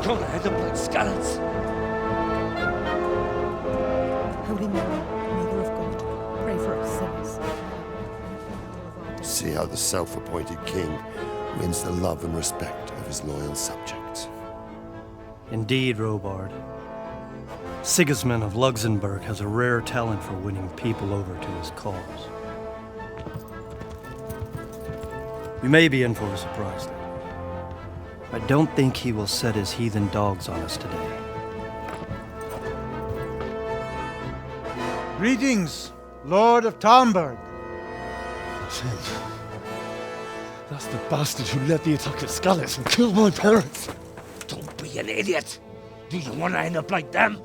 Gonna head up like scallops. Holy Mary, Mother of God, pray for us sinners. See how the self-appointed king wins the love and respect of his loyal subjects. Indeed, Robard. Sigismund of Luxembourg has a rare talent for winning people over to his cause. You may be in for a surprise, though. I don't think he will set his heathen dogs on us today. Greetings, Lord of Talmberg. That's the bastard who led the attack at Scallops and killed my parents. Don't be an idiot. Do you want to end up like them?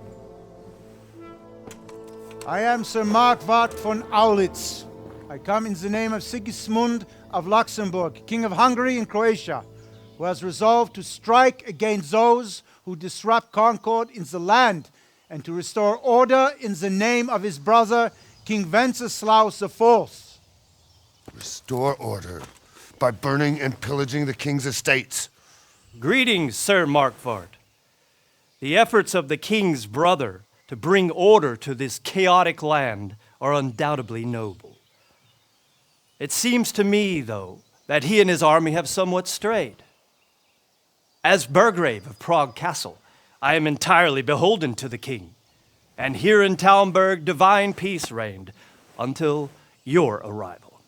I am Sir Markwart von Aulitz. I come in the name of Sigismund of Luxembourg, King of Hungary and Croatia, who has resolved to strike against those who disrupt concord in the land and to restore order in the name of his brother, King Wenceslaus IV. Restore order by burning and pillaging the king's estates. Greetings, Sir Markwart. The efforts of the king's brother to bring order to this chaotic land are undoubtedly noble. It seems to me, though, that he and his army have somewhat strayed. As Burgrave of Prague Castle, I am entirely beholden to the king, and here in Talmberg divine peace reigned until your arrival.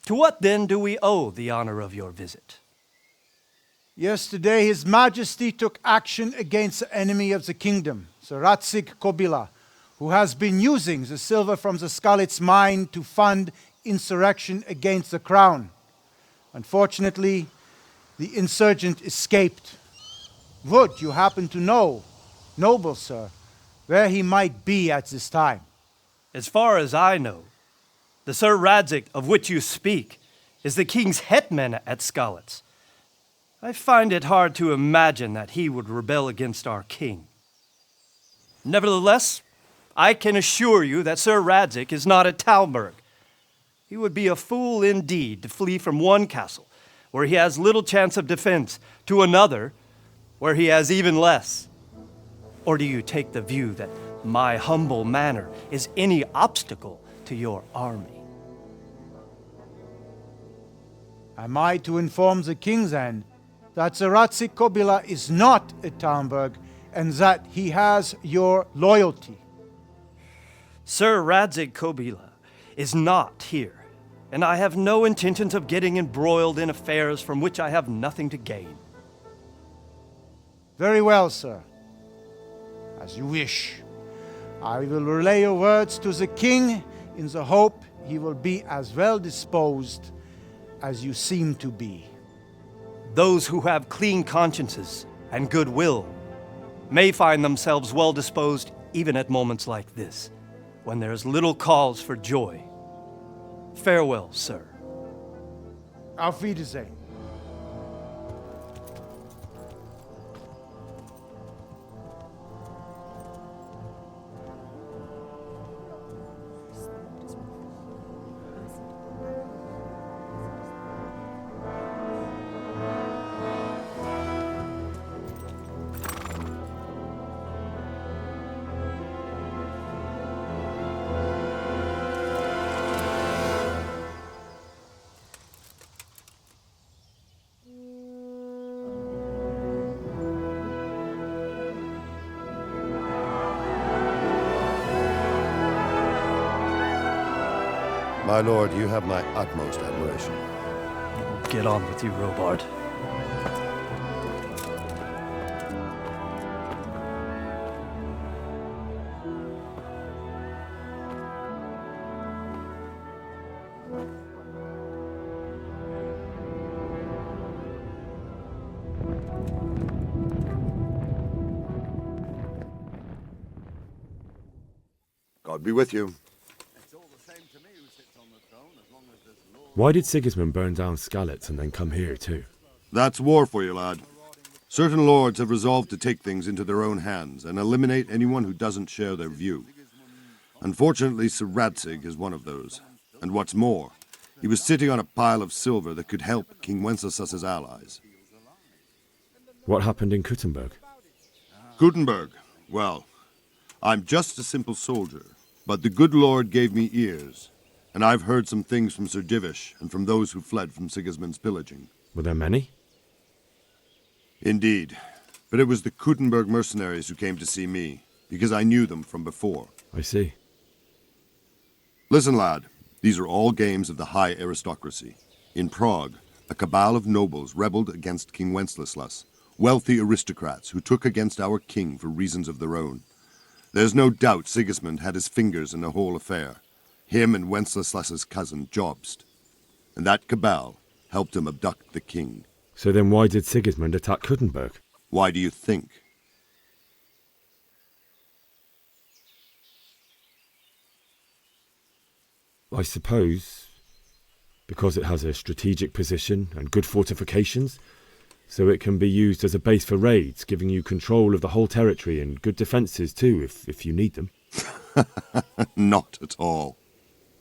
To what then do we owe the honor of your visit? Yesterday, His Majesty took action against the enemy of the kingdom, Sir Radzig Kobyla, who has been using the silver from the Skalitz mine to fund insurrection against the crown. Unfortunately, the insurgent escaped. Would you happen to know, noble sir, where he might be at this time? As far as I know, the Sir Radzig of which you speak is the king's hetman at Skalitz. I find it hard to imagine that he would rebel against our king. Nevertheless, I can assure you that Sir Radzig is not at Talmberg. He would be a fool indeed to flee from one castle, where he has little chance of defense, to another, where he has even less. Or do you take the view that my humble manner is any obstacle to your army? Am I to inform the king then that Sir Radzig Kobyla is not at Talmberg and that he has your loyalty? Sir Radzig Kobyla is not here, and I have no intentions of getting embroiled in affairs from which I have nothing to gain. Very well, sir. As you wish. I will relay your words to the king in the hope he will be as well disposed as you seem to be. Those who have clean consciences and goodwill may find themselves well disposed even at moments like this, when there is little cause for joy. Farewell, sir. Auf Wiedersehen. My lord, you have my utmost admiration. Get on with you, Robard. God be with you. Why did Sigismund burn down Skalitz and then come here too? That's war for you, lad. Certain lords have resolved to take things into their own hands and eliminate anyone who doesn't share their view. Unfortunately, Sir Radzig is one of those. And what's more, he was sitting on a pile of silver that could help King Wenceslas's allies. What happened in Kuttenberg? Gutenberg. Well, I'm just a simple soldier, but the good Lord gave me ears, and I've heard some things from Sir Divish and from those who fled from Sigismund's pillaging. Were there many? Indeed, but it was the Gutenberg mercenaries who came to see me, because I knew them from before. I see. Listen, lad, these are all games of the high aristocracy. In Prague, a cabal of nobles rebelled against King Wenceslas, wealthy aristocrats who took against our king for reasons of their own. There's no doubt Sigismund had his fingers in the whole affair, him and Wenceslas's cousin Jobst. And that cabal helped him abduct the king. So then why did Sigismund attack Gutenberg? Why do you think? I suppose because it has a strategic position and good fortifications, so it can be used as a base for raids, giving you control of the whole territory and good defences too, if you need them. Not at all.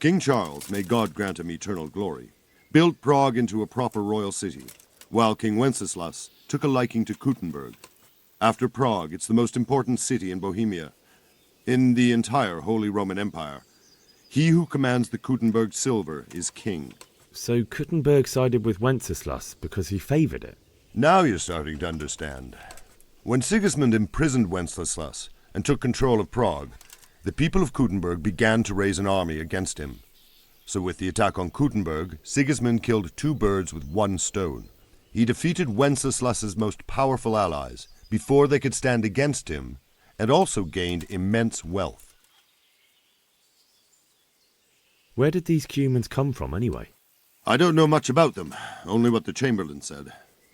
King Charles, may God grant him eternal glory, built Prague into a proper royal city, while King Wenceslas took a liking to Gutenberg. After Prague, it's the most important city in Bohemia, in the entire Holy Roman Empire. He who commands the Gutenberg silver is king. So Gutenberg sided with Wenceslas because he favoured it? Now you're starting to understand. When Sigismund imprisoned Wenceslas and took control of Prague, the people of Gutenberg began to raise an army against him. So with the attack on Gutenberg, Sigismund killed 2 birds with 1 stone. He defeated Wenceslas's most powerful allies before they could stand against him, and also gained immense wealth. Where did these Cumans come from anyway? I don't know much about them, only what the Chamberlain said,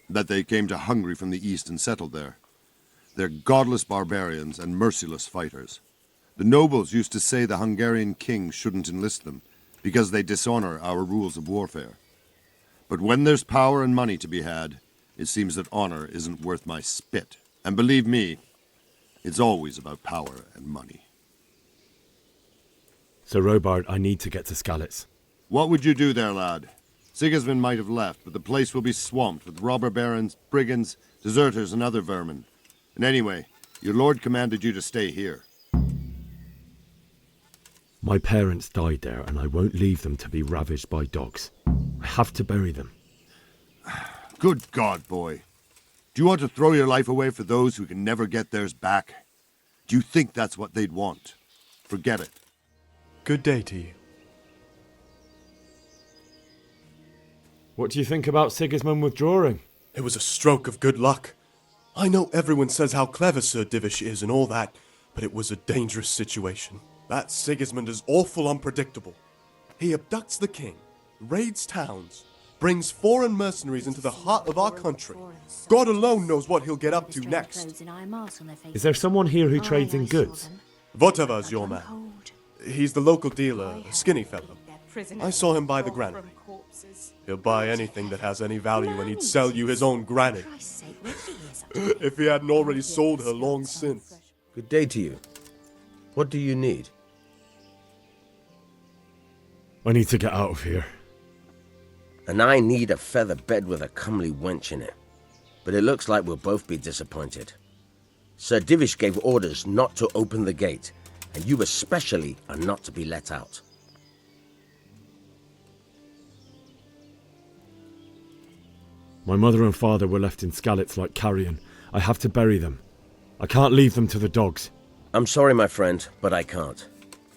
that they came to Hungary from the east and settled there. They're godless barbarians and merciless fighters. The nobles used to say the Hungarian king shouldn't enlist them, because they dishonor our rules of warfare. But when there's power and money to be had, it seems that honor isn't worth my spit. And believe me, it's always about power and money. So Robard, I need to get to Skalitz. What would you do there, lad? Sigismund might have left, but the place will be swamped with robber barons, brigands, deserters, and other vermin. And anyway, your lord commanded you to stay here. My parents died there, and I won't leave them to be ravaged by dogs. I have to bury them. Good God, boy. Do you want to throw your life away for those who can never get theirs back? Do you think that's what they'd want? Forget it. Good day to you. What do you think about Sigismund withdrawing? It was a stroke of good luck. I know everyone says how clever Sir Divish is and all that, but it was a dangerous situation. That Sigismund is awful unpredictable. He abducts the king, raids towns, brings foreign mercenaries into the heart of our country. God alone knows what he'll get up to next. Is there someone here who trades in goods? Votava's your man. He's the local dealer, a skinny fellow. I saw him buy the granary. He'll buy anything that has any value, and he'd sell you his own granny. If he hadn't already sold her long since. Good day to you. What do you need? I need to get out of here. And I need a feather bed with a comely wench in it. But it looks like we'll both be disappointed. Sir Divish gave orders not to open the gate, and you especially are not to be let out. My mother and father were left in Skalitz like carrion. I have to bury them. I can't leave them to the dogs. I'm sorry, my friend, but I can't.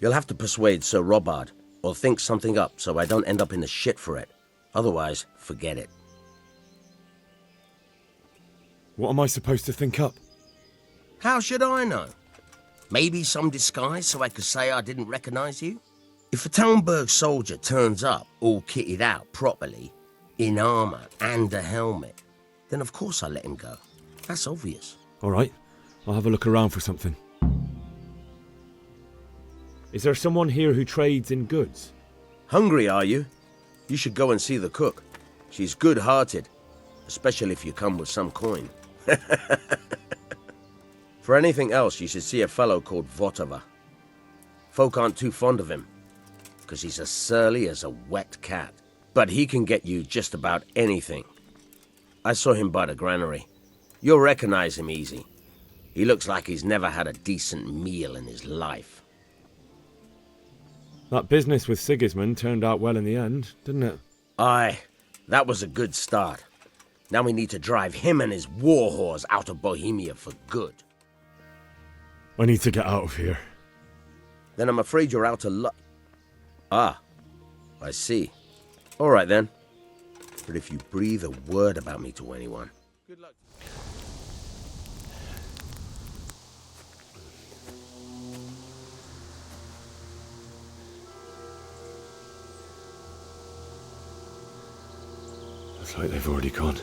You'll have to persuade Sir Robard, or think something up so I don't end up in the shit for it. Otherwise, forget it. What am I supposed to think up? How should I know? Maybe some disguise so I could say I didn't recognize you? If a Talmberg soldier turns up all kitted out properly, in armor and a helmet, then of course I let him go. That's obvious. All right, I'll have a look around for something. Is there someone here who trades in goods? Hungry, are you? You should go and see the cook. She's good-hearted, especially if you come with some coin. For anything else, you should see a fellow called Votava. Folk aren't too fond of him, because he's as surly as a wet cat. But he can get you just about anything. I saw him by the granary. You'll recognize him easy. He looks like he's never had a decent meal in his life. That business with Sigismund turned out well in the end, didn't it? Aye, that was a good start. Now we need to drive him and his war whores out of Bohemia for good. I need to get out of here. Then I'm afraid you're out of luck. Ah, I see. All right then. But if you breathe a word about me to anyone... Good luck. Looks like they've already gone.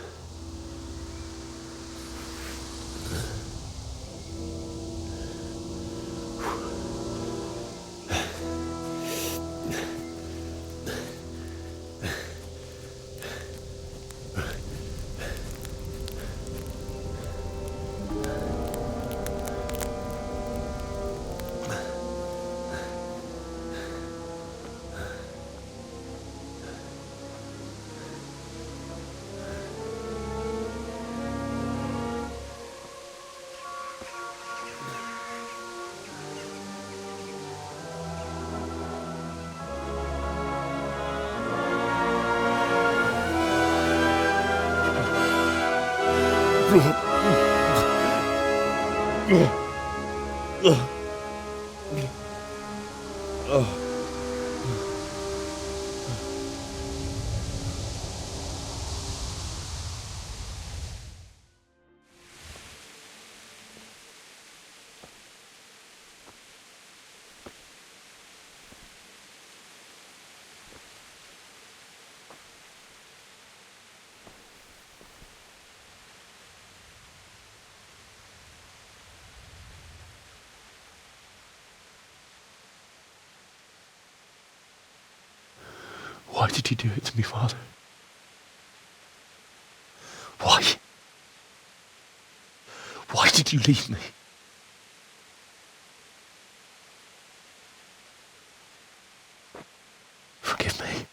Why did you do it to me, Father? Why? Why did you leave me? Forgive me.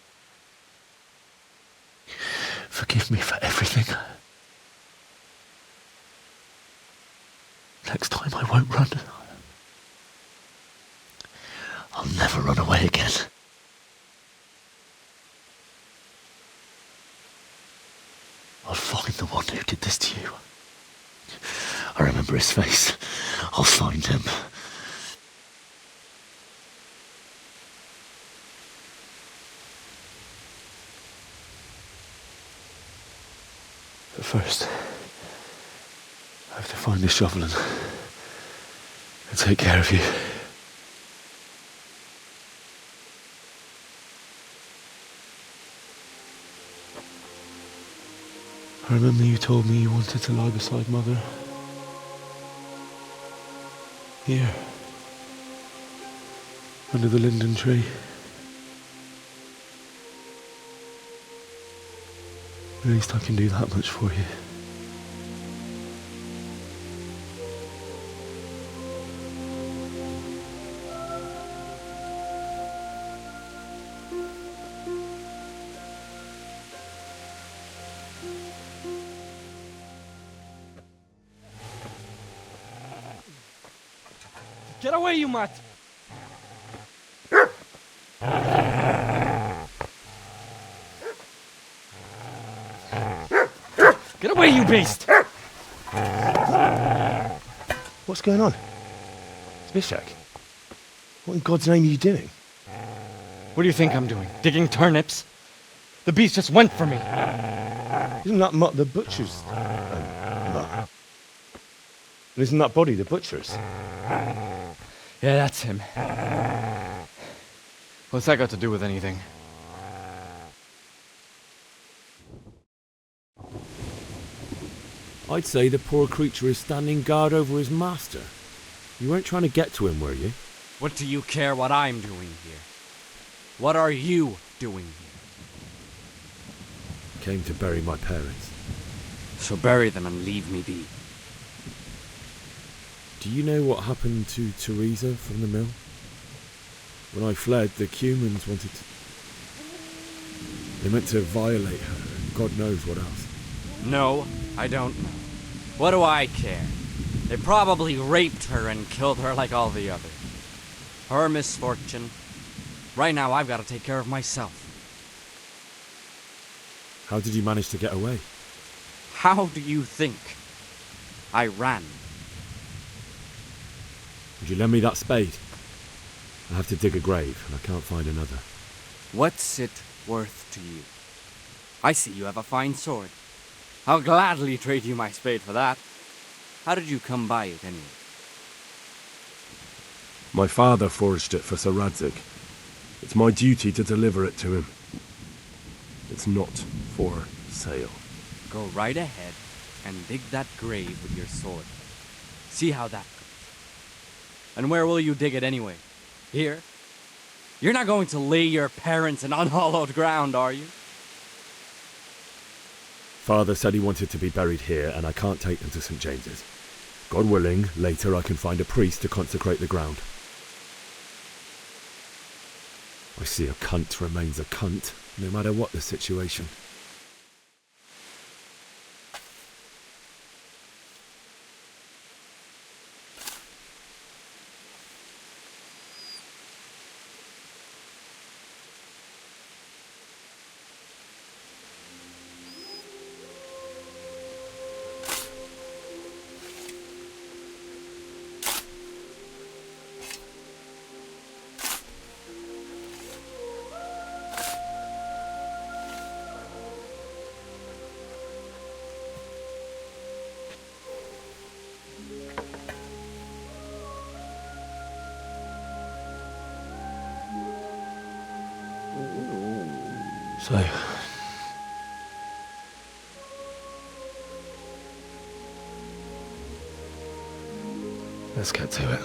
Forgive me for everything. Next time I won't run. I'll never run away again. I'll find the one who did this to you. I remember his face. I'll find him. But first, I have to find this shovel and take care of you. I remember you told me you wanted to lie beside Mother. Here. Under the linden tree. At least I can do that much for you. Get away, you mutt! Get away, you beast! What's going on? Zbyszek, what in God's name are you doing? What do you think I'm doing? Digging turnips? The beast just went for me. Isn't that Mutt the butcher's? Isn't that body the butcher's? Yeah, that's him. What's that got to do with anything? I'd say the poor creature is standing guard over his master. You weren't trying to get to him, were you? What do you care what I'm doing here? What are you doing here? Came to bury my parents. So bury them and leave me be. Do you know what happened to Teresa from the mill? When I fled, the Cumans wanted to... They meant to violate her, and God knows what else. No, I don't know. What do I care? They probably raped her and killed her like all the others. Her misfortune. Right now, I've got to take care of myself. How did you manage to get away? How do you think? I ran. Would you lend me that spade? I have to dig a grave, and I can't find another. What's it worth to you? I see you have a fine sword. I'll gladly trade you my spade for that. How did you come by it, anyway? My father forged it for Sir Radzig. It's my duty to deliver it to him. It's not for sale. Go right ahead and dig that grave with your sword. See how that goes. And where will you dig it anyway? Here? You're not going to lay your parents in unhallowed ground, are you? Father said he wanted to be buried here, and I can't take them to St. James's. God willing, later I can find a priest to consecrate the ground. I see a cunt remains a cunt, no matter what the situation. So, let's get to it.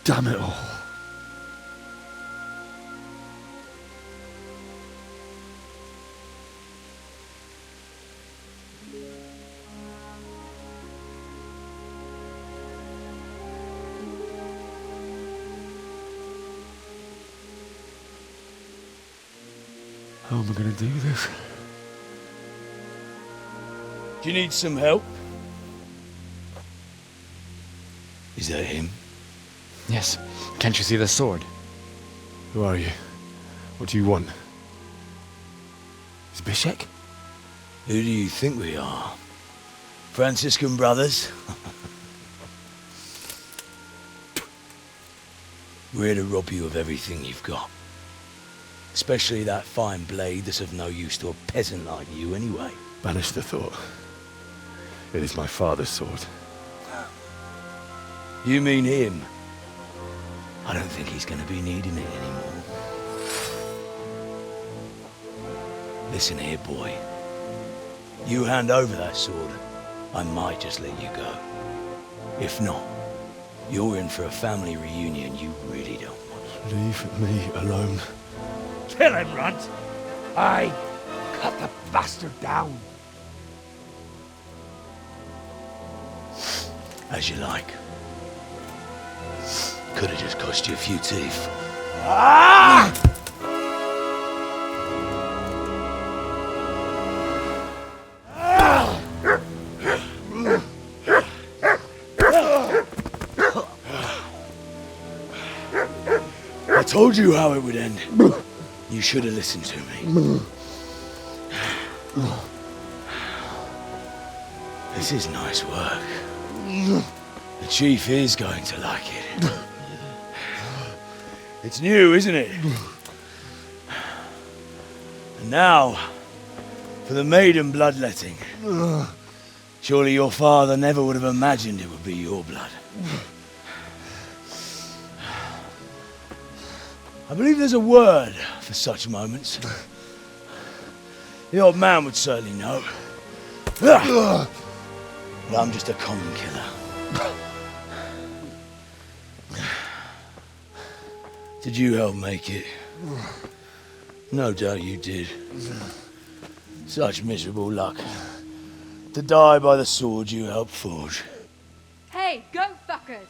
Damn it all. How am I going to do this? Do you need some help? Is that him? Yes. Can't you see the sword? Who are you? What do you want? Is Bishek? Who do you think we are? Franciscan brothers? We're here to rob you of everything you've got. Especially that fine blade that's of no use to a peasant like you anyway. Banish the thought. It is my father's sword. You mean him? I don't think he's going to be needing it anymore. Listen here, boy. You hand over that sword, I might just let you go. If not, you're in for a family reunion you really don't want. Leave me alone. Kill him, Runt! Aye, cut the bastard down. As you like. Could have just cost you a few teeth. Ah! I told you how it would end. You should have listened to me. This is nice work. The chief is going to like it. It's new, isn't it? And now, for the maiden bloodletting. Surely your father never would have imagined it would be your blood. I believe there's a word for such moments. The old man would certainly know. But I'm just a common killer. Did you help make it? No doubt you did. Such miserable luck. To die by the sword you helped forge. Hey, go fuckers!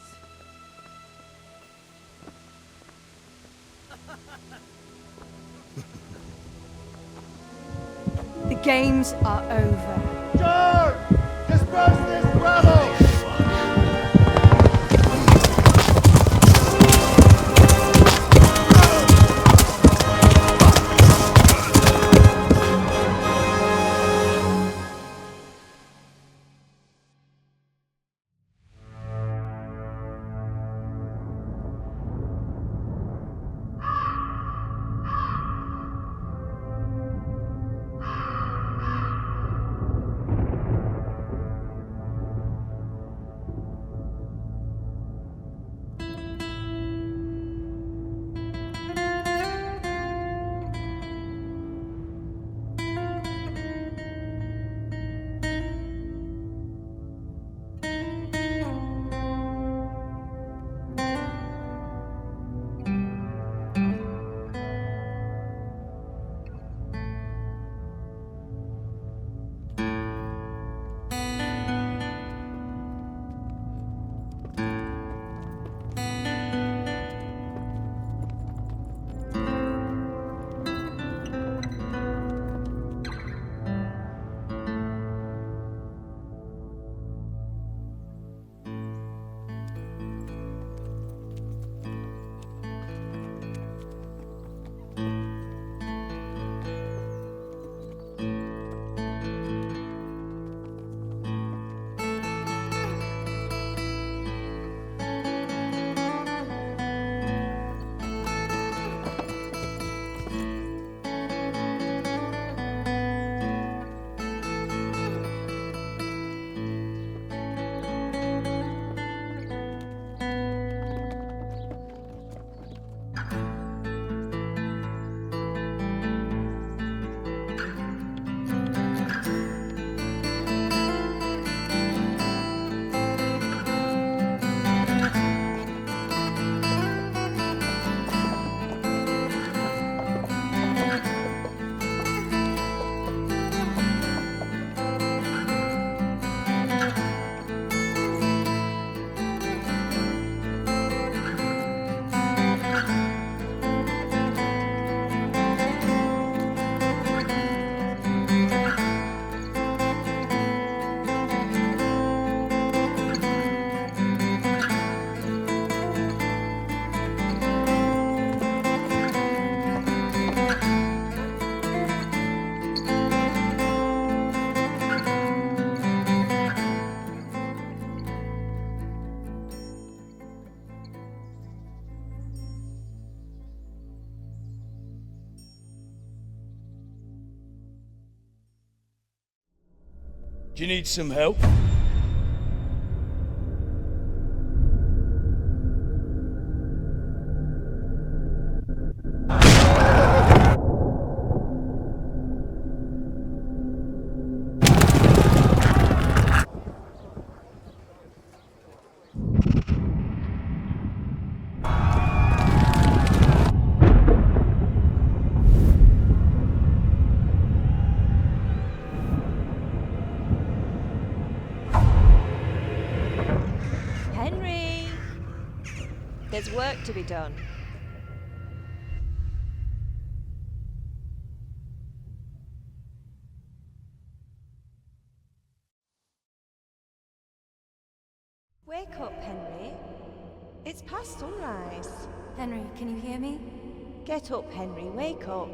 The games are over. George! Disperse this rabble! Do you need some help? There's work to be done. Wake up, Henry. It's past sunrise. Henry, can you hear me? Get up, Henry. Wake up.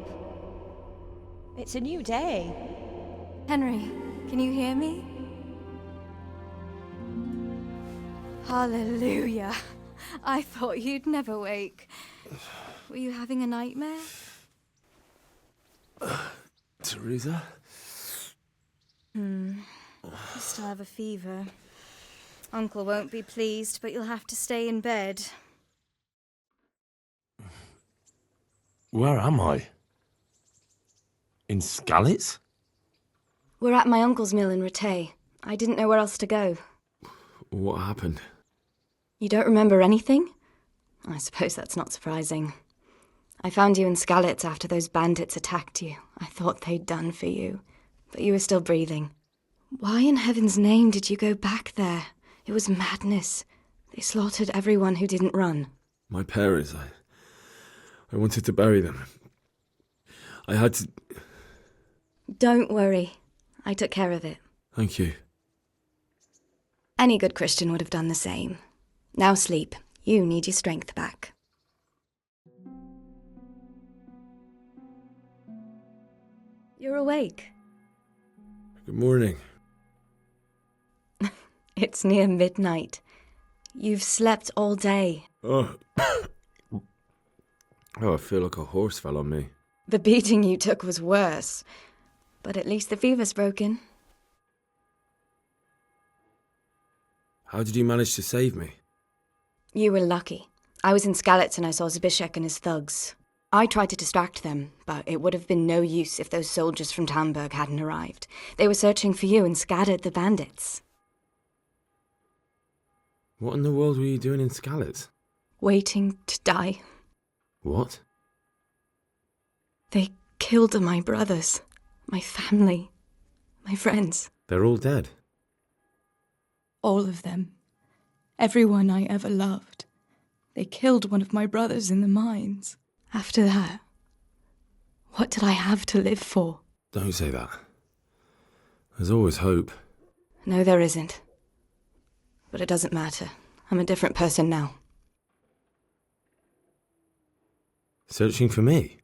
It's a new day. Henry, can you hear me? Hallelujah. I thought you'd never wake. Were you having a nightmare? Teresa? You still have a fever. Uncle won't be pleased, but you'll have to stay in bed. Where am I? In Skalitz? We're at my uncle's mill in Rattay. I didn't know where else to go. What happened? You don't remember anything? I suppose that's not surprising. I found you in Skalitz after those bandits attacked you. I thought they'd done for you, but you were still breathing. Why in heaven's name did you go back there? It was madness. They slaughtered everyone who didn't run. My parents, I wanted to bury them. I had to... Don't worry. I took care of it. Thank you. Any good Christian would have done the same. Now sleep. You need your strength back. You're awake. Good morning. It's near midnight. You've slept all day. Oh. I feel like a horse fell on me. The beating you took was worse. But at least the fever's broken. How did you manage to save me? You were lucky. I was in Skalitz and I saw Zbyszek and his thugs. I tried to distract them, but it would have been no use if those soldiers from Talmberg hadn't arrived. They were searching for you and scattered the bandits. What in the world were you doing in Skalitz? Waiting to die. What? They killed my brothers, my family, my friends. They're all dead. All of them. Everyone I ever loved. They killed one of my brothers in the mines. After that, what did I have to live for? Don't say that. There's always hope. No, there isn't. But it doesn't matter. I'm a different person now. Searching for me?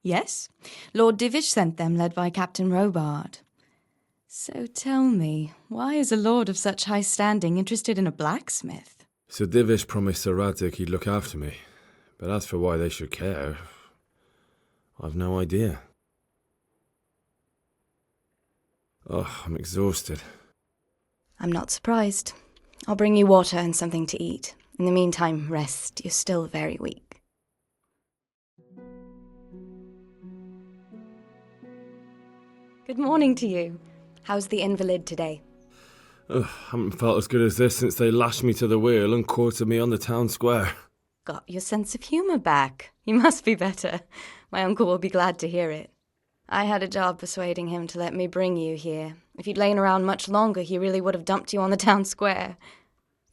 Yes. Lord Divish sent them, led by Captain Robard. So tell me, why is a lord of such high standing interested in a blacksmith? Sir Divish promised Sir Radzig he'd look after me. But as for why they should care, I've no idea. Oh, I'm exhausted. I'm not surprised. I'll bring you water and something to eat. In the meantime, rest. You're still very weak. Good morning to you. How's the invalid today? Haven't felt as good as this since they lashed me to the wheel and quartered me on the town square. Got your sense of humour back. You must be better. My uncle will be glad to hear it. I had a job persuading him to let me bring you here. If you'd lain around much longer, he really would have dumped you on the town square.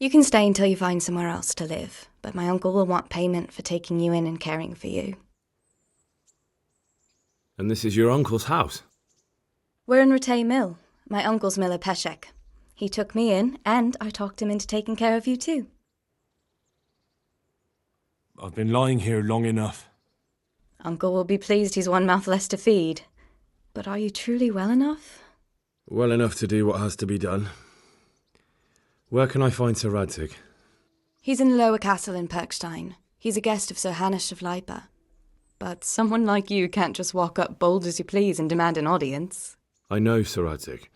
You can stay until you find somewhere else to live, but my uncle will want payment for taking you in and caring for you. And this is your uncle's house? We're in Rattay Mill. My uncle's miller Peshek. He took me in, and I talked him into taking care of you too. I've been lying here long enough. Uncle will be pleased he's one mouth less to feed. But are you truly well enough? Well enough to do what has to be done. Where can I find Sir Radzig? He's in the lower castle in Perkstein. He's a guest of Sir Hanush of Leipa. But someone like you can't just walk up bold as you please and demand an audience. I know Sir Radzig,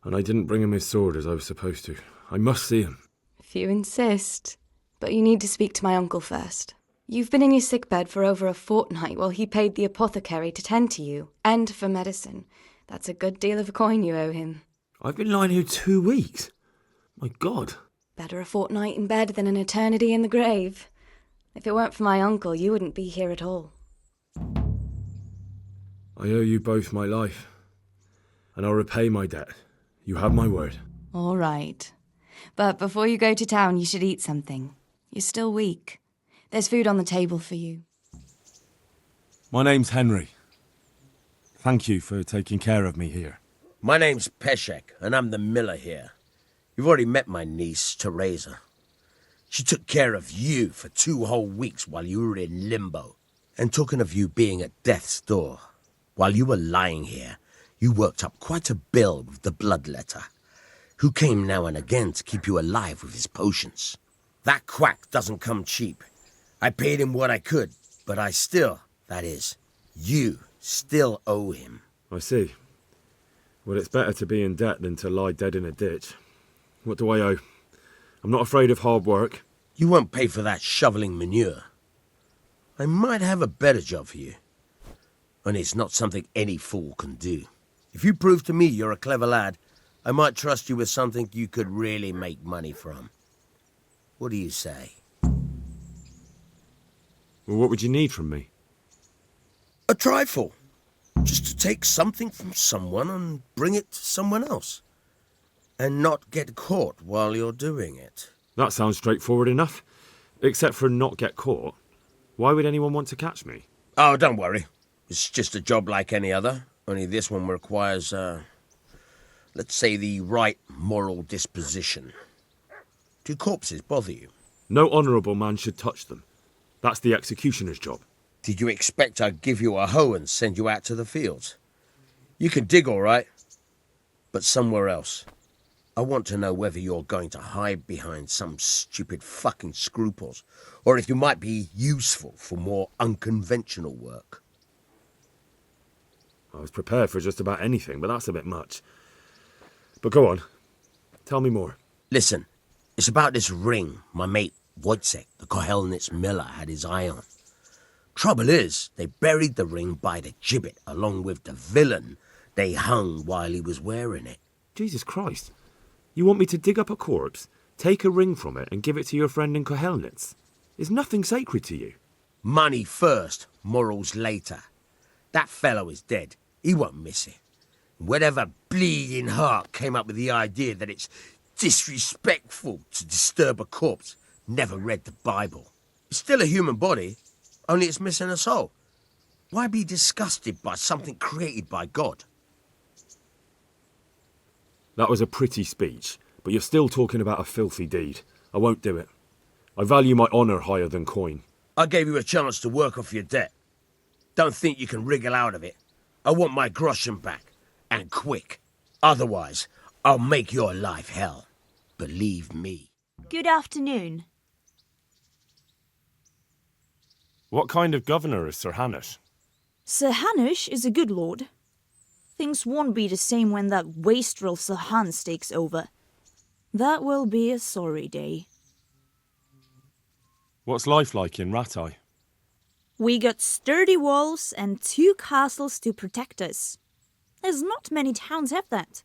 and I didn't bring him his sword as I was supposed to. I must see him. If you insist. But you need to speak to my uncle first. You've been in your sickbed for over a fortnight while he paid the apothecary to tend to you, and for medicine. That's a good deal of a coin you owe him. I've been lying here 2 weeks. My God. Better a fortnight in bed than an eternity in the grave. If it weren't for my uncle, you wouldn't be here at all. I owe you both my life, and I'll repay my debt. You have my word. All right. But before you go to town, you should eat something. You're still weak. There's food on the table for you. My name's Henry. Thank you for taking care of me here. My name's Peshek, and I'm the miller here. You've already met my niece, Teresa. She took care of you for 2 whole weeks while you were in limbo. And talking of you being at death's door, while you were lying here, you worked up quite a bill with the bloodletter, who came now and again to keep you alive with his potions. That quack doesn't come cheap. I paid him what I could, but I still, that is, you still owe him. I see. Well, it's better to be in debt than to lie dead in a ditch. What do I owe? I'm not afraid of hard work. You won't pay for that shoveling manure. I might have a better job for you. And it's not something any fool can do. If you prove to me you're a clever lad, I might trust you with something you could really make money from. What do you say? Well, what would you need from me? A trifle. Just to take something from someone and bring it to someone else. And not get caught while you're doing it. That sounds straightforward enough. Except for not get caught. Why would anyone want to catch me? Oh, don't worry. It's just a job like any other. Only this one requires, let's say, the right moral disposition. Do corpses bother you? No honourable man should touch them. That's the executioner's job. Did you expect I'd give you a hoe and send you out to the fields? You can dig all right, but somewhere else. I want to know whether you're going to hide behind some stupid fucking scruples, or if you might be useful for more unconventional work. I was prepared for just about anything, but that's a bit much. But go on. Tell me more. Listen, it's about this ring my mate Wojciech, the Kohelnitz miller, had his eye on. Trouble is, they buried the ring by the gibbet along with the villain they hung while he was wearing it. Jesus Christ. You want me to dig up a corpse, take a ring from it, and give it to your friend in Kohelnitz? Is nothing sacred to you? Money first, morals later. That fellow is dead. He won't miss it. Whatever bleeding heart came up with the idea that it's disrespectful to disturb a corpse never read the Bible. It's still a human body, only it's missing a soul. Why be disgusted by something created by God? That was a pretty speech, but you're still talking about a filthy deed. I won't do it. I value my honour higher than coin. I gave you a chance to work off your debt. Don't think you can wriggle out of it. I want my groschen back, and quick. Otherwise, I'll make your life hell. Believe me. Good afternoon. What kind of governor is Sir Hanush? Sir Hanush is a good lord. Things won't be the same when that wastrel Sir Hans takes over. That will be a sorry day. What's life like in Rattay? We got sturdy walls and 2 castles to protect us. There's not many towns have that.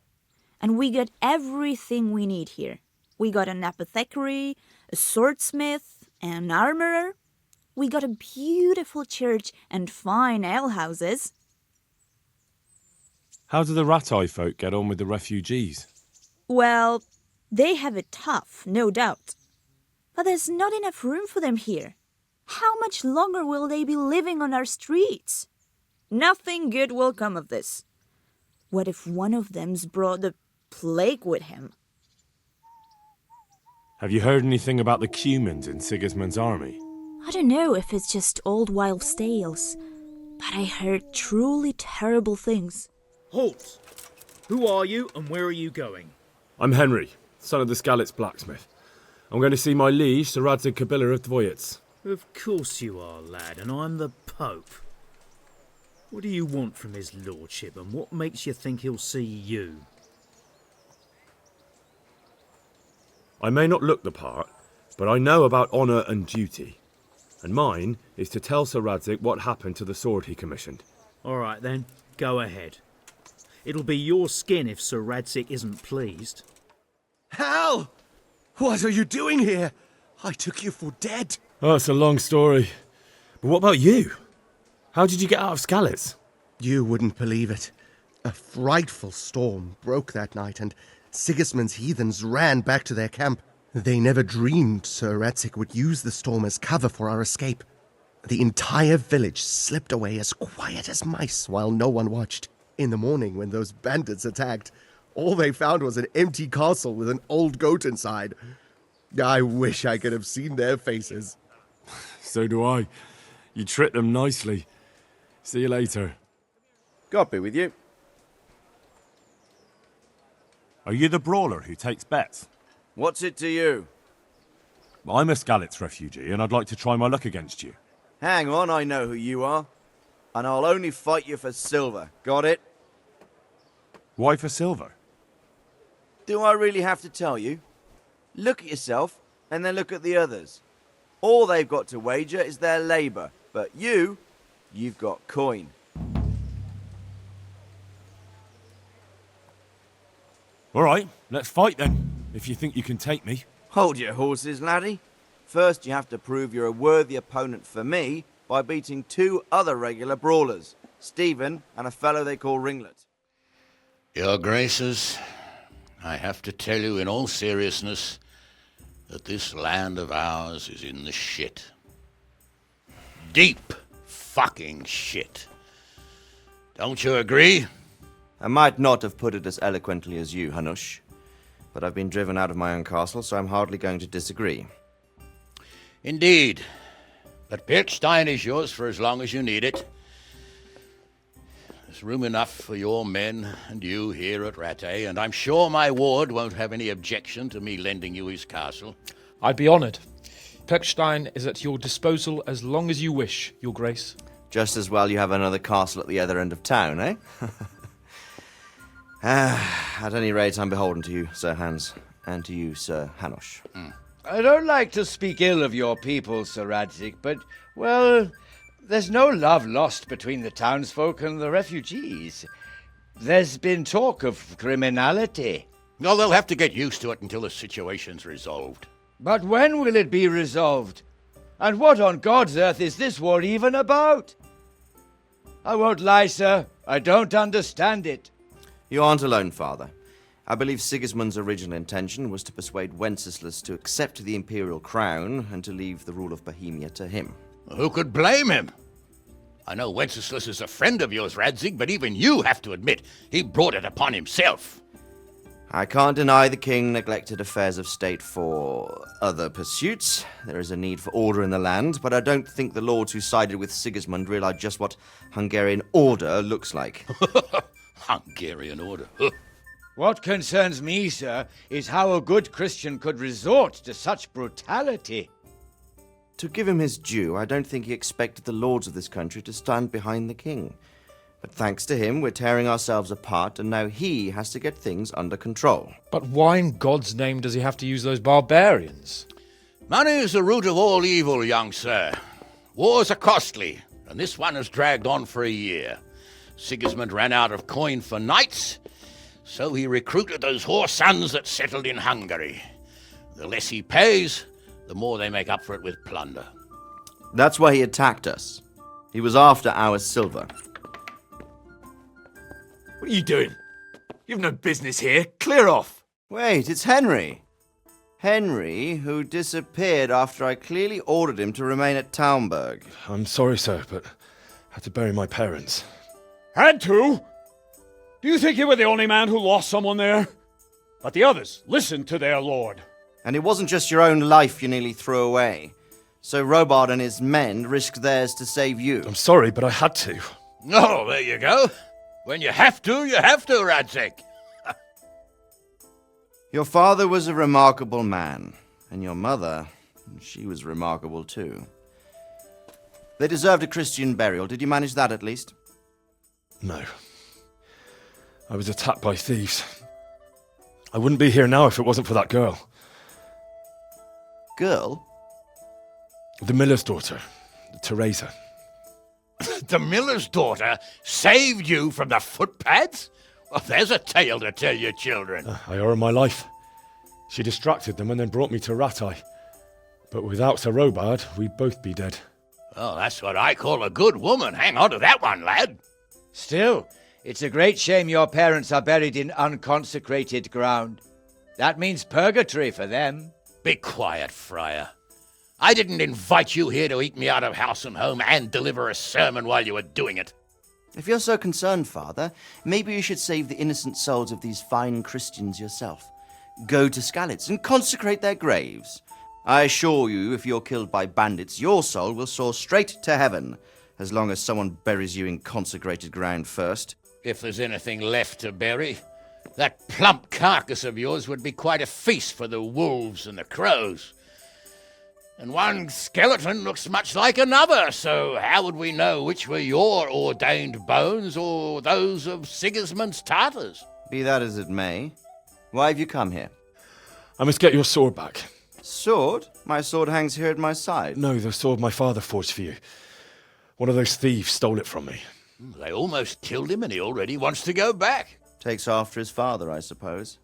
And we got everything we need here. We got an apothecary, a swordsmith, an armorer. We got a beautiful church and fine alehouses. How do the Rattay folk get on with the refugees? Well, they have it tough, no doubt. But there's not enough room for them here. How much longer will they be living on our streets? Nothing good will come of this. What if one of them's brought the plague with him? Have you heard anything about the Cumans in Sigismund's army? I don't know if it's just old wives' tales, but I heard truly terrible things. Halt! Who are you and where are you going? I'm Henry, son of the Skalitz blacksmith. I'm going to see my liege, Sir Radzig Kobyla of Dvoyets. Of course you are, lad, and I'm the Pope. What do you want from his lordship, and what makes you think he'll see you? I may not look the part, but I know about honour and duty. And mine is to tell Sir Radzig what happened to the sword he commissioned. All right then, go ahead. It'll be your skin if Sir Radzig isn't pleased. Hal! What are you doing here? I took you for dead. Oh, it's a long story. But what about you? How did you get out of Skalitz? You wouldn't believe it. A frightful storm broke that night, and Sigismund's heathens ran back to their camp. They never dreamed Sir Radzig would use the storm as cover for our escape. The entire village slipped away as quiet as mice while no one watched. In the morning, when those bandits attacked, all they found was an empty castle with an old goat inside. I wish I could have seen their faces. So do I. You tricked them nicely. See you later. God be with you. Are you the brawler who takes bets? What's it to you? I'm a Skalitz refugee, and I'd like to try my luck against you. Hang on, I know who you are. And I'll only fight you for silver. Got it? Why for silver? Do I really have to tell you? Look at yourself, and then look at the others. All they've got to wager is their labour. But you've got coin. All right, let's fight then, if you think you can take me. Hold your horses, laddie. First, you have to prove you're a worthy opponent for me by beating 2 other regular brawlers, Stephen and a fellow they call Ringlet. Your Graces, I have to tell you in all seriousness that this land of ours is in the shit. Deep fucking shit. Don't you agree? I might not have put it as eloquently as you, Hanush, but I've been driven out of my own castle, so I'm hardly going to disagree. Indeed. But Birkstein is yours for as long as you need it. There's room enough for your men and you here at Rattay, and I'm sure my ward won't have any objection to me lending you his castle. I'd be honoured. Birkstein is at your disposal as long as you wish, Your Grace. Just as well you have another castle at the other end of town, eh? At any rate, I'm beholden to you, Sir Hans, and to you, Sir Hanush. I don't like to speak ill of your people, Sir Radzig, but, well, there's no love lost between the townsfolk and the refugees. There's been talk of criminality. Well, they'll have to get used to it until the situation's resolved. But when will it be resolved? And what on God's earth is this war even about? I won't lie, sir. I don't understand it. You aren't alone, Father. I believe Sigismund's original intention was to persuade Wenceslas to accept the imperial crown and to leave the rule of Bohemia to him. Who could blame him? I know Wenceslas is a friend of yours, Radzig, but even you have to admit he brought it upon himself. I can't deny the king neglected affairs of state for other pursuits. There is a need for order in the land, but I don't think the lords who sided with Sigismund realized just what Hungarian order looks like. Hungarian order? What concerns me, sir, is how a good Christian could resort to such brutality. To give him his due, I don't think he expected the lords of this country to stand behind the king. But thanks to him, we're tearing ourselves apart, and now he has to get things under control. But why in God's name does he have to use those barbarians? Money is the root of all evil, young sir. Wars are costly, and this one has dragged on for a year. Sigismund ran out of coin for knights, so he recruited those whore sons that settled in Hungary. The less he pays, the more they make up for it with plunder. That's why he attacked us. He was after our silver. What are you doing? You've no business here. Clear off. Wait, it's Henry. Henry, who disappeared after I clearly ordered him to remain at Taunberg. I'm sorry, sir, but I had to bury my parents. Had to? Do you think you were the only man who lost someone there? But the others listened to their lord. And it wasn't just your own life you nearly threw away. So Robard and his men risked theirs to save you. I'm sorry, but I had to. Oh, there you go. When you have to, Radzig. Your father was a remarkable man, and your mother, she was remarkable too. They deserved a Christian burial. Did you manage that at least? No. I was attacked by thieves. I wouldn't be here now if it wasn't for that girl. Girl? The miller's daughter, Teresa. The miller's daughter saved you from the footpads? Well, there's a tale to tell your children. I owe her my life. She distracted them and then brought me to Rattay. But without Sir Robard, we'd both be dead. Oh, that's what I call a good woman. Hang on to that one, lad. Still, it's a great shame your parents are buried in unconsecrated ground. That means purgatory for them. Be quiet, Friar. I didn't invite you here to eat me out of house and home and deliver a sermon while you were doing it. If you're so concerned, Father, maybe you should save the innocent souls of these fine Christians yourself. Go to Skalitz and consecrate their graves. I assure you, if you're killed by bandits, your soul will soar straight to heaven, as long as someone buries you in consecrated ground first. If there's anything left to bury, that plump carcass of yours would be quite a feast for the wolves and the crows. And one skeleton looks much like another, so how would we know which were your ordained bones or those of Sigismund's Tartars? Be that as it may, why have you come here? I must get your sword back. Sword? My sword hangs here at my side. No, the sword my father forged for you. One of those thieves stole it from me. They almost killed him and he already wants to go back. Takes after his father, I suppose.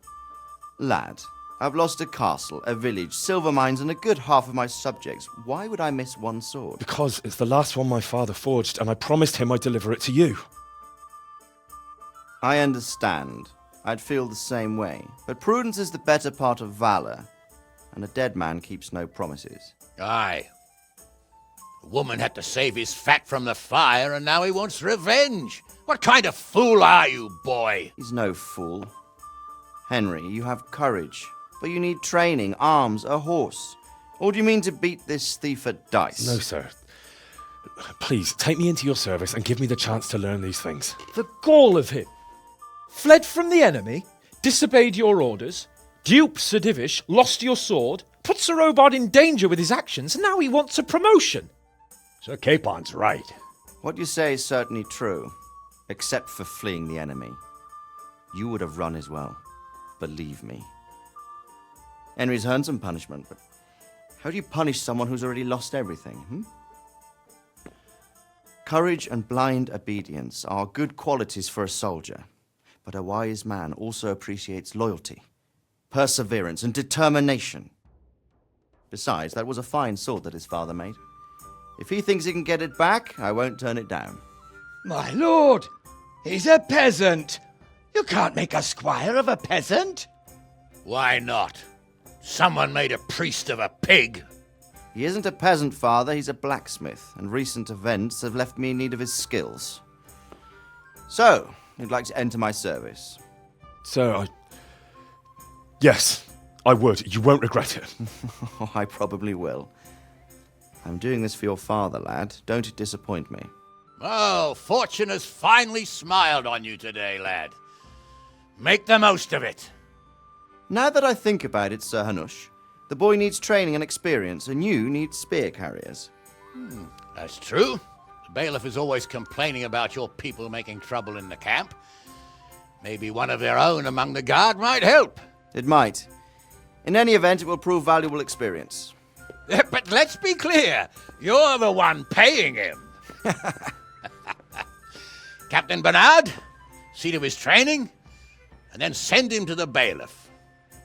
Lad, I've lost a castle, a village, silver mines, and a good half of my subjects. Why would I miss one sword? Because it's the last one my father forged, and I promised him I'd deliver it to you. I understand. I'd feel the same way. But prudence is the better part of valor, and a dead man keeps no promises. Aye. The woman had to save his fat from the fire, and now he wants revenge. What kind of fool are you, boy? He's no fool. Henry, you have courage, but you need training, arms, a horse. Or do you mean to beat this thief at dice? No, sir. Please, take me into your service and give me the chance to learn these things. The gall of him! Fled from the enemy, disobeyed your orders, duped Sir Divish, lost your sword, put Sir Robard in danger with his actions, and now he wants a promotion. Sir Capon's right. What you say is certainly true, except for fleeing the enemy. You would have run as well. Believe me. Henry's earned some punishment, but how do you punish someone who's already lost everything, Courage and blind obedience are good qualities for a soldier, but a wise man also appreciates loyalty, perseverance, and determination. Besides, that was a fine sword that his father made. If he thinks he can get it back, I won't turn it down. My lord, he's a peasant. You can't make a squire of a peasant. Why not? Someone made a priest of a pig. He isn't a peasant, father, he's a blacksmith, and recent events have left me in need of his skills. So, you'd like to enter my service? Sir, Yes, I would. You won't regret it. Oh, I probably will. I'm doing this for your father, lad. Don't disappoint me. Oh, fortune has finally smiled on you today, lad. Make the most of it. Now that I think about it, Sir Hanush, the boy needs training and experience, and you need spear carriers. That's true. The bailiff is always complaining about your people making trouble in the camp. Maybe one of their own among the guard might help. It might. In any event, it will prove valuable experience. But let's be clear. You're the one paying him. Captain Bernard, see to his training, and then send him to the bailiff.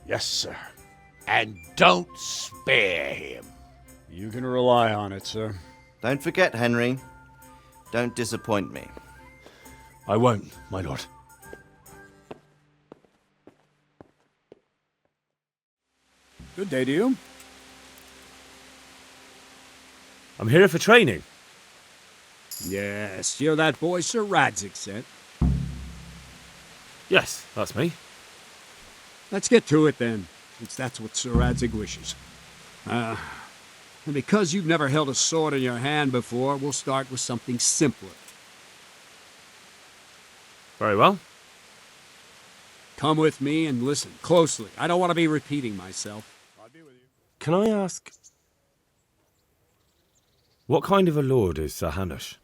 Yes, sir. And don't spare him. You can rely on it, sir. Don't forget, Henry. Don't disappoint me. I won't, my lord. Good day to you. I'm here for training. Yes, you're that boy Sir Radzik sent. Yes, that's me. Let's get to it then, since that's what Sir Radzik wishes. And because you've never held a sword in your hand before, we'll start with something simpler. Very well. Come with me and listen closely. I don't want to be repeating myself. Can I ask... What kind of a lord is Sir Hanush?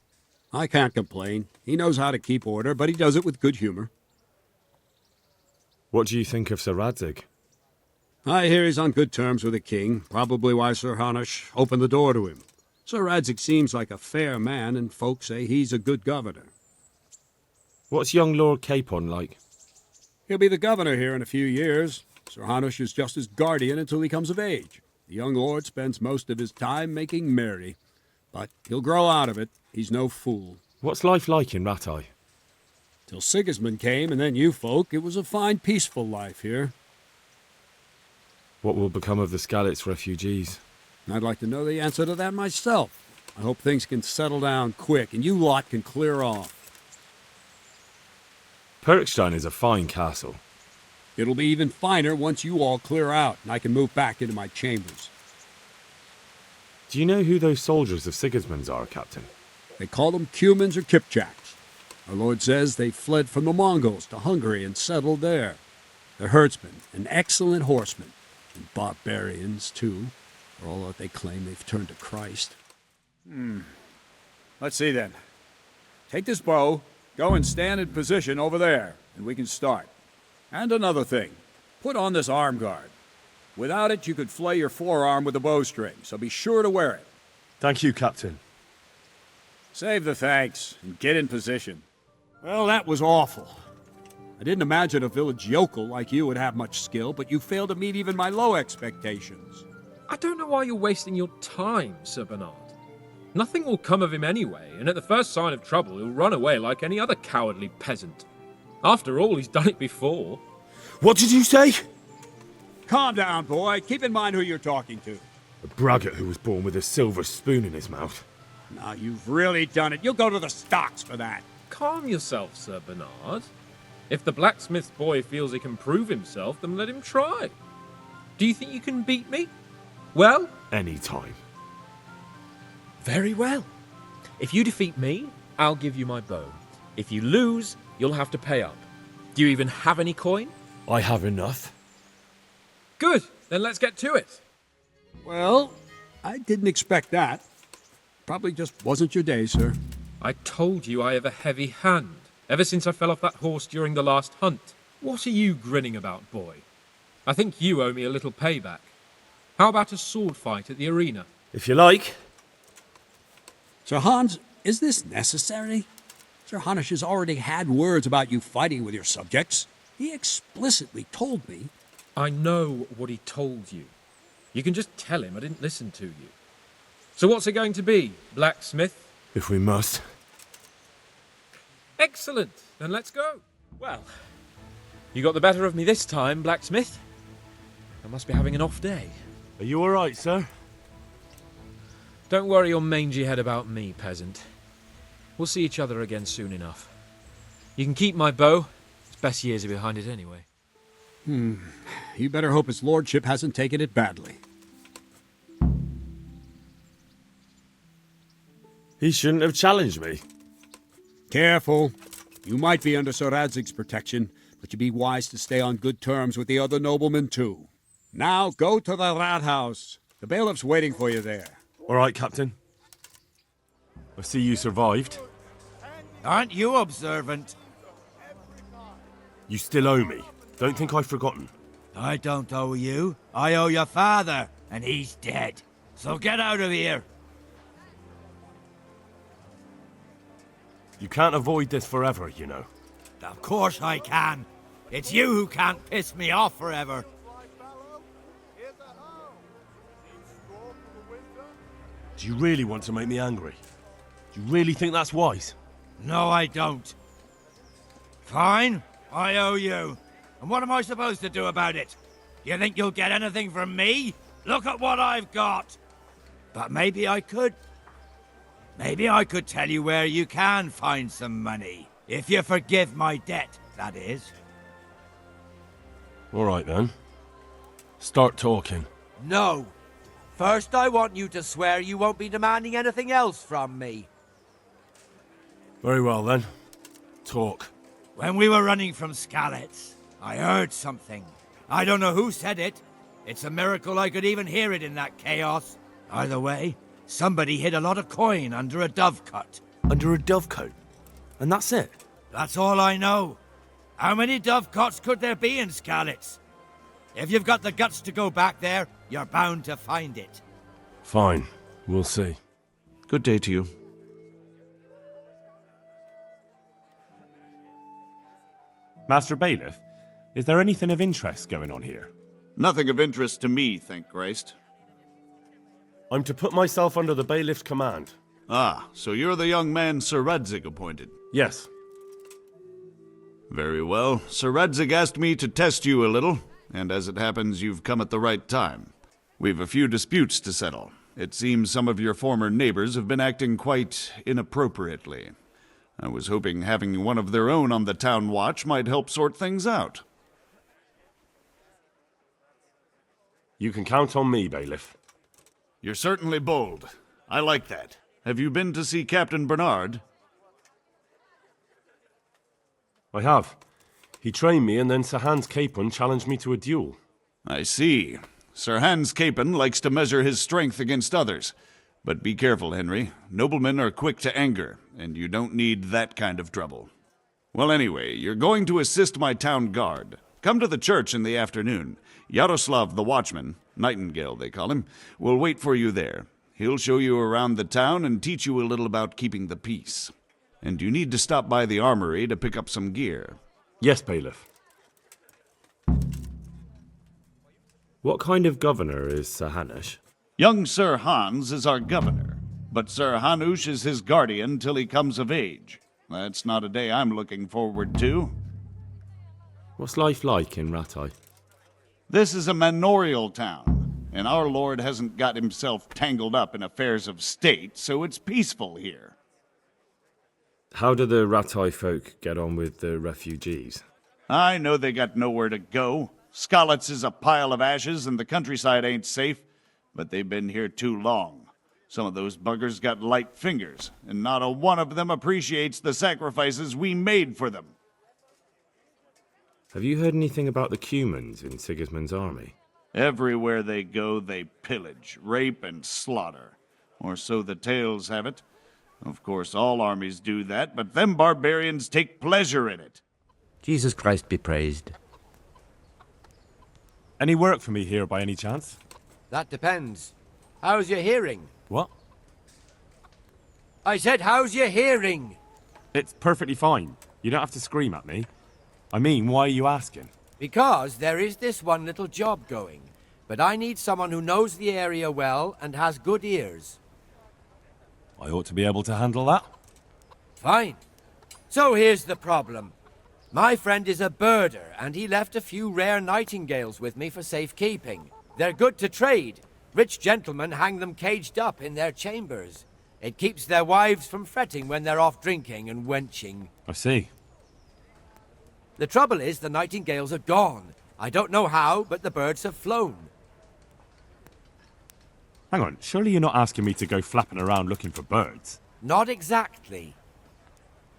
I can't complain. He knows how to keep order, but he does it with good humor. What do you think of Sir Radzik? I hear he's on good terms with the king, probably why Sir Hanush opened the door to him. Sir Radzik seems like a fair man, and folks say he's a good governor. What's young Lord Capon like? He'll be the governor here in a few years. Sir Hanush is just his guardian until he comes of age. The young lord spends most of his time making merry. But he'll grow out of it. He's no fool. What's life like in Rattay? Till Sigismund came, and then you folk, it was a fine, peaceful life here. What will become of the Skalitz refugees? I'd like to know the answer to that myself. I hope things can settle down quick, and you lot can clear off. Perkstein is a fine castle. It'll be even finer once you all clear out, and I can move back into my chambers. Do you know who those soldiers of Sigismund's are, Captain? They call them Cumans or Kipchaks. Our lord says they fled from the Mongols to Hungary and settled there. They're herdsmen and excellent horsemen, and barbarians, too, for all that they claim they've turned to Christ. Let's see, then. Take this bow, go and stand in position over there, and we can start. And another thing, put on this arm guard. Without it, you could flay your forearm with a bowstring, so be sure to wear it. Thank you, Captain. Save the thanks, and get in position. Well, that was awful. I didn't imagine a village yokel like you would have much skill, but you failed to meet even my low expectations. I don't know why you're wasting your time, Sir Bernard. Nothing will come of him anyway, and at the first sign of trouble, he'll run away like any other cowardly peasant. After all, he's done it before. What did you say? Calm down, boy. Keep in mind who you're talking to. A braggart who was born with a silver spoon in his mouth. Now, you've really done it. You'll go to the stocks for that. Calm yourself, Sir Bernard. If the blacksmith's boy feels he can prove himself, then let him try. Do you think you can beat me? Well? Any time. Very well. If you defeat me, I'll give you my bow. If you lose, you'll have to pay up. Do you even have any coin? I have enough. Good. Then let's get to it. Well, I didn't expect that. Probably just wasn't your day, sir. I told you I have a heavy hand, ever since I fell off that horse during the last hunt. What are you grinning about, boy? I think you owe me a little payback. How about a sword fight at the arena? If you like. Sir Hans, is this necessary? Sir Hanush has already had words about you fighting with your subjects. He explicitly told me. I know what he told you. You can just tell him I didn't listen to you. So what's it going to be, blacksmith? If we must. Excellent. Then let's go. Well, you got the better of me this time, blacksmith. I must be having an off day. Are you all right, sir? Don't worry your mangy head about me, peasant. We'll see each other again soon enough. You can keep my bow. Its best years are behind it anyway. You better hope his lordship hasn't taken it badly. He shouldn't have challenged me. Careful. You might be under Sir Radzig's protection, but you'd be wise to stay on good terms with the other noblemen too. Now go to the rat house. The bailiff's waiting for you there. All right, Captain. I see you survived. Aren't you observant? You still owe me. Don't think I've forgotten. I don't owe you. I owe your father, and he's dead. So get out of here. You can't avoid this forever, you know. Of course I can. It's you who can't piss me off forever. Do you really want to make me angry? Do you really think that's wise? No, I don't. Fine, I owe you. And what am I supposed to do about it? You think you'll get anything from me? Look at what I've got. But maybe I could. Maybe I could tell you where you can find some money. If you forgive my debt, that is. All right, then. Start talking. No. First, I want you to swear you won't be demanding anything else from me. Very well, then. Talk. When we were running from Skalitz, I heard something. I don't know who said it. It's a miracle I could even hear it in that chaos. Either way, somebody hid a lot of coin under a dovecote. Under a dovecote? And that's it? That's all I know. How many dovecotes could there be in Skalitz? If you've got the guts to go back there, you're bound to find it. Fine. We'll see. Good day to you. Master Bailiff, is there anything of interest going on here? Nothing of interest to me, thank Christ. I'm to put myself under the bailiff's command. Ah, so you're the young man Sir Radzig appointed? Yes. Very well. Sir Radzig asked me to test you a little, and as it happens, you've come at the right time. We've a few disputes to settle. It seems some of your former neighbors have been acting quite inappropriately. I was hoping having one of their own on the town watch might help sort things out. You can count on me, Bailiff. You're certainly bold. I like that. Have you been to see Captain Bernard? I have. He trained me, and then Sir Hans Capon challenged me to a duel. I see. Sir Hans Capon likes to measure his strength against others. But be careful, Henry. Noblemen are quick to anger, and you don't need that kind of trouble. Well, anyway, you're going to assist my town guard. Come to the church in the afternoon. Yaroslav the watchman, Nightingale they call him, will wait for you there. He'll show you around the town and teach you a little about keeping the peace. And you need to stop by the armory to pick up some gear. Yes, bailiff. What kind of governor is Sir Hanush? Young Sir Hans is our governor, but Sir Hanush is his guardian till he comes of age. That's not a day I'm looking forward to. What's life like in Rattay? This is a manorial town, and our lord hasn't got himself tangled up in affairs of state, so it's peaceful here. How do the Rattay folk get on with the refugees? I know they got nowhere to go. Skalitz is a pile of ashes, and the countryside ain't safe, but they've been here too long. Some of those buggers got light fingers, and not a one of them appreciates the sacrifices we made for them. Have you heard anything about the Cumans in Sigismund's army? Everywhere they go, they pillage, rape, and slaughter. Or so the tales have it. Of course, all armies do that, but them barbarians take pleasure in it. Jesus Christ be praised. Any work for me here by any chance? That depends. How's your hearing? What? I said, how's your hearing? It's perfectly fine. You don't have to scream at me. I mean, why are you asking? Because there is this one little job going, but I need someone who knows the area well and has good ears. I ought to be able to handle that. Fine. So here's the problem. My friend is a birder, and he left a few rare nightingales with me for safekeeping. They're good to trade. Rich gentlemen hang them caged up in their chambers. It keeps their wives from fretting when they're off drinking and wenching. I see. The trouble is the nightingales are gone. I don't know how, but the birds have flown. Hang on, surely you're not asking me to go flapping around looking for birds? Not exactly.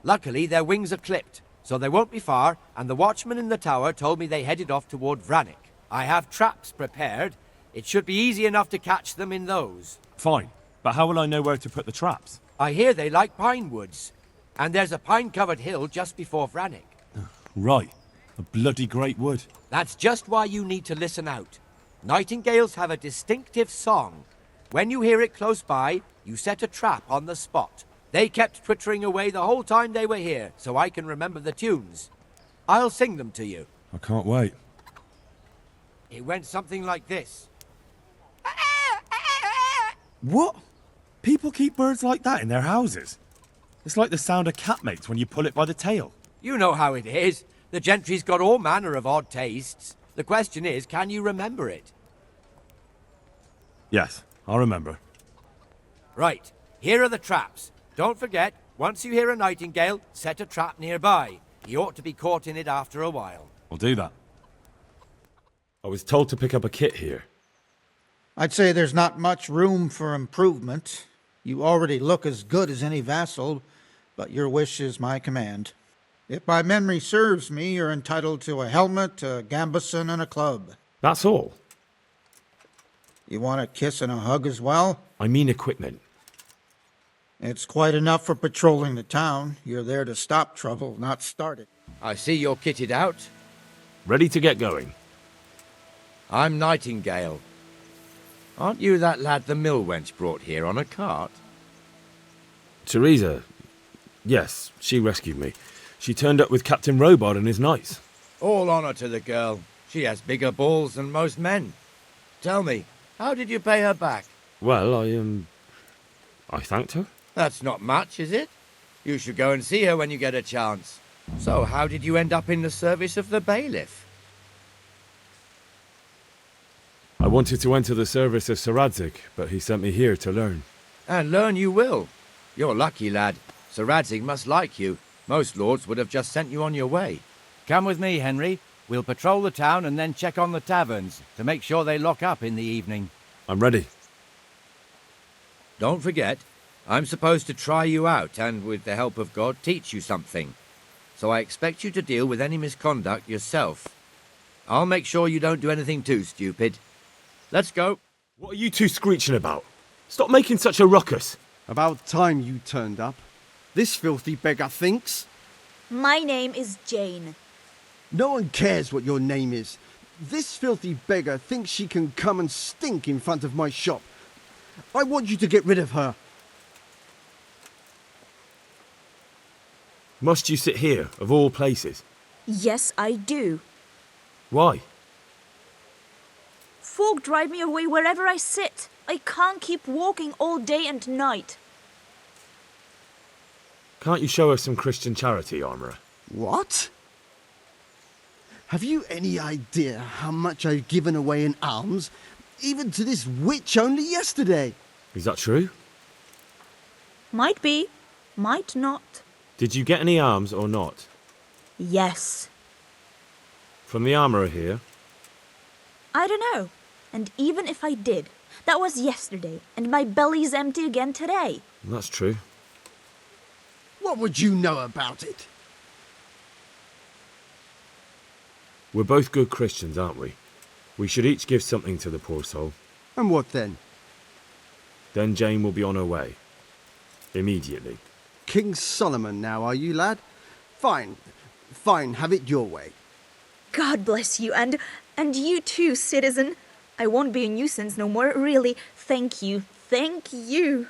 Luckily, their wings are clipped, so they won't be far, and the watchman in the tower told me they headed off toward Vranik. I have traps prepared. It should be easy enough to catch them in those. Fine, but how will I know where to put the traps? I hear they like pine woods, and there's a pine-covered hill just before Vranik. Right, a bloody great wood. That's just why you need to listen out. Nightingales have a distinctive song. When you hear it close by, you set a trap on the spot. They kept twittering away the whole time they were here, so I can remember the tunes. I'll sing them to you. I can't wait. It went something like this. What? People keep birds like that in their houses? It's like the sound a cat makes when you pull it by the tail. You know how it is. The gentry's got all manner of odd tastes. The question is, can you remember it? Yes, I'll remember. Right, here are the traps. Don't forget, once you hear a nightingale, set a trap nearby. He ought to be caught in it after a while. I'll do that. I was told to pick up a kit here. I'd say there's not much room for improvement. You already look as good as any vassal, but your wish is my command. If my memory serves me, you're entitled to a helmet, a gambeson, and a club. That's all? You want a kiss and a hug as well? I mean equipment. It's quite enough for patrolling the town. You're there to stop trouble, not start it. I see you're kitted out. Ready to get going. I'm Nightingale. Aren't you that lad the mill wench brought here on a cart? Teresa. Yes, she rescued me. She turned up with Captain Robard and his knights. All honor to the girl. She has bigger balls than most men. Tell me, how did you pay her back? Well, I thanked her. That's not much, is it? You should go and see her when you get a chance. So, how did you end up in the service of the bailiff? I wanted to enter the service of Sir Radzig, but he sent me here to learn. And learn you will. You're lucky, lad. Sir Radzig must like you. Most lords would have just sent you on your way. Come with me, Henry. We'll patrol the town and then check on the taverns to make sure they lock up in the evening. I'm ready. Don't forget, I'm supposed to try you out and, with the help of God, teach you something. So I expect you to deal with any misconduct yourself. I'll make sure you don't do anything too stupid. Let's go. What are you two screeching about? Stop making such a ruckus. About time you turned up. This filthy beggar thinks. My name is Jane. No one cares what your name is. This filthy beggar thinks she can come and stink in front of my shop. I want you to get rid of her. Must you sit here, of all places? Yes, I do. Why? Folk drive me away wherever I sit. I can't keep walking all day and night. Can't you show us some Christian charity, Armourer? What? Have you any idea how much I've given away in alms, even to this witch only yesterday? Is that true? Might be, might not. Did you get any alms or not? Yes. From the Armourer here? I don't know. And even if I did, that was yesterday, and my belly's empty again today. That's true. What would you know about it? We're both good Christians, aren't we? We should each give something to the poor soul. And what then? Then Jane will be on her way. Immediately. King Solomon now, are you, lad? Fine. Fine, have it your way. God bless you, and you too, citizen. I won't be a nuisance no more, really. Thank you. Thank you.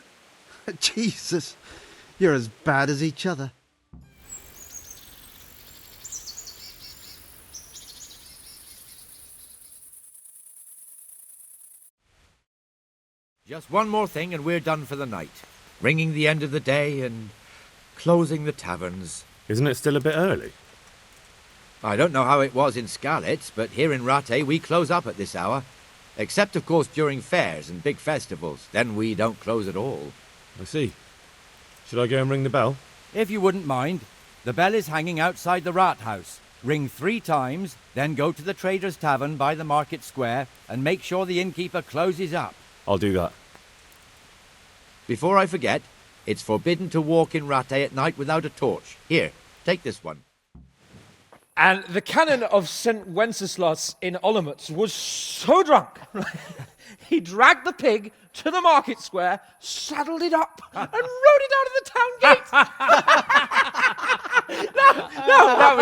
Jesus, you're as bad as each other. Just one more thing and we're done for the night. Ringing the end of the day and closing the taverns. Isn't it still a bit early? I don't know how it was in Skalitz, but here in Rattay we close up at this hour. Except, of course, during fairs and big festivals. Then we don't close at all. I see. Should I go and ring the bell? If you wouldn't mind. The bell is hanging outside the Rathouse. Ring 3 times, then go to the Trader's Tavern by the Market Square and make sure the innkeeper closes up. I'll do that. Before I forget, it's forbidden to walk in Rattay at night without a torch. Here, take this one. And the canon of St. Wenceslas in Olomouc was so drunk, he dragged the pig to the market square, saddled it up, and rode it out of the town gate. No,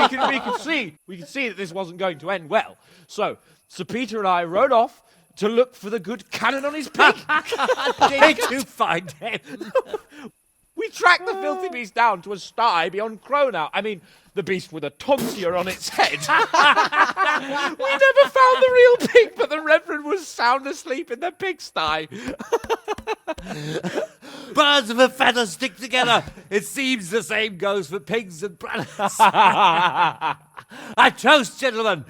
we could see that this wasn't going to end well. So Sir Peter and I rode off to look for the good canon on his pig. Did you find him? We tracked the filthy beast down to a sty beyond Cronau. I mean, the beast with a tonsure on its head. We never found the real pig, but the Reverend was sound asleep in the pigsty. Birds of a feather stick together. It seems the same goes for pigs and planets. I toast, gentlemen,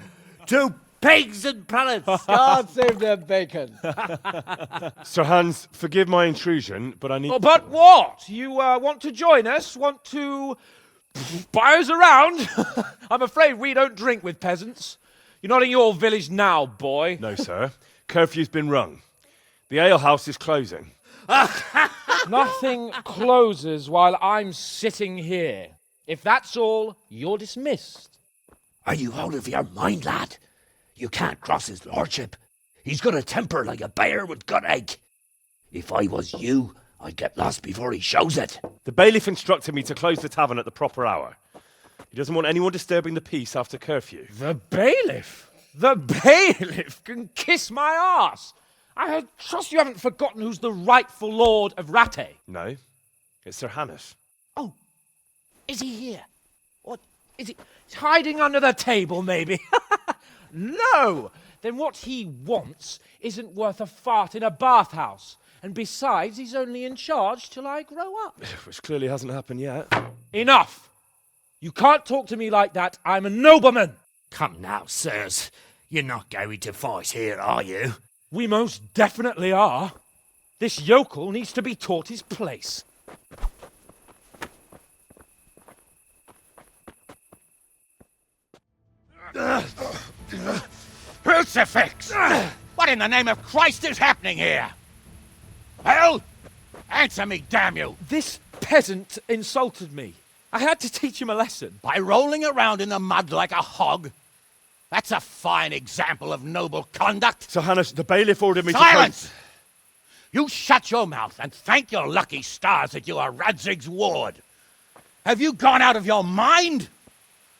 to pigs and planets. God save their bacon. Sir Hans, forgive my intrusion, but I need... Oh, but what? You want to join us? Want to buy us around? I'm afraid we don't drink with peasants. You're not in your village now, boy. No, sir. Curfew's been rung. The alehouse is closing. Nothing closes while I'm sitting here. If that's all, you're dismissed. Are you out of your mind, lad? You can't cross his lordship. He's got a temper like a bear with gut ache. If I was you, I'd get lost before he shows it. The bailiff instructed me to close the tavern at the proper hour. He doesn't want anyone disturbing the peace after curfew. The bailiff? The bailiff can kiss my arse. I trust you haven't forgotten who's the rightful lord of Rattay. No, it's Sir Hannes. Oh, is he here? What, is he he's hiding under the table, maybe? No! Then what he wants isn't worth a fart in a bathhouse. And besides, he's only in charge till I grow up. Which clearly hasn't happened yet. Enough! You can't talk to me like that. I'm a nobleman. Come now, sirs. You're not going to fight here, are you? We most definitely are. This yokel needs to be taught his place. Crucifix! What in the name of Christ is happening here? Well, answer me, damn you! This peasant insulted me. I had to teach him a lesson. By rolling around in the mud like a hog? That's a fine example of noble conduct. Sir Hannes, the bailiff ordered me Silence! You shut your mouth and thank your lucky stars that you are Radzig's ward. Have you gone out of your mind?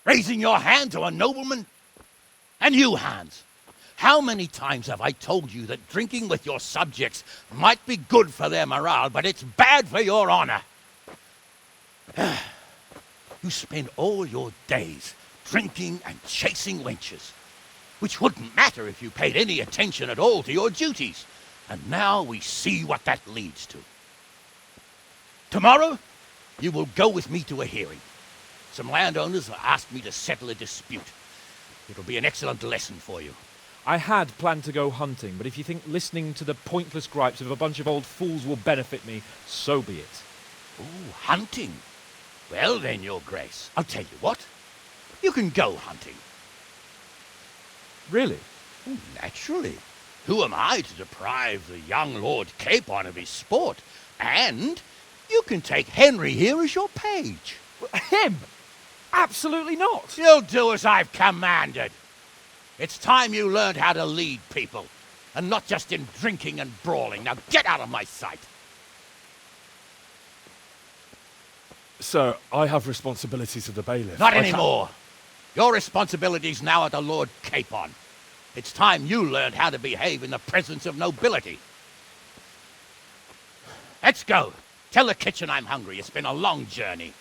Raising your hand to a nobleman? And you, Hans, how many times have I told you that drinking with your subjects might be good for their morale, but it's bad for your honor? You spend all your days drinking and chasing wenches, which wouldn't matter if you paid any attention at all to your duties. And now we see what that leads to. Tomorrow, you will go with me to a hearing. Some landowners have asked me to settle a dispute. It'll be an excellent lesson for you. I had planned to go hunting, but if you think listening to the pointless gripes of a bunch of old fools will benefit me, so be it. Ooh, hunting? Well then, Your Grace, I'll tell you what. You can go hunting. Really? Oh, naturally. Who am I to deprive the young Lord Capon of his sport? And you can take Henry here as your page. Him? Absolutely not. You'll do as I've commanded. It's time you learned how to lead people, and not just in drinking and brawling. Now get out of my sight. Sir, I have responsibilities of the bailiff. Not anymore. Your responsibilities now are to Lord Capon. It's time you learned how to behave in the presence of nobility. Let's go. Tell the kitchen I'm hungry. It's been a long journey.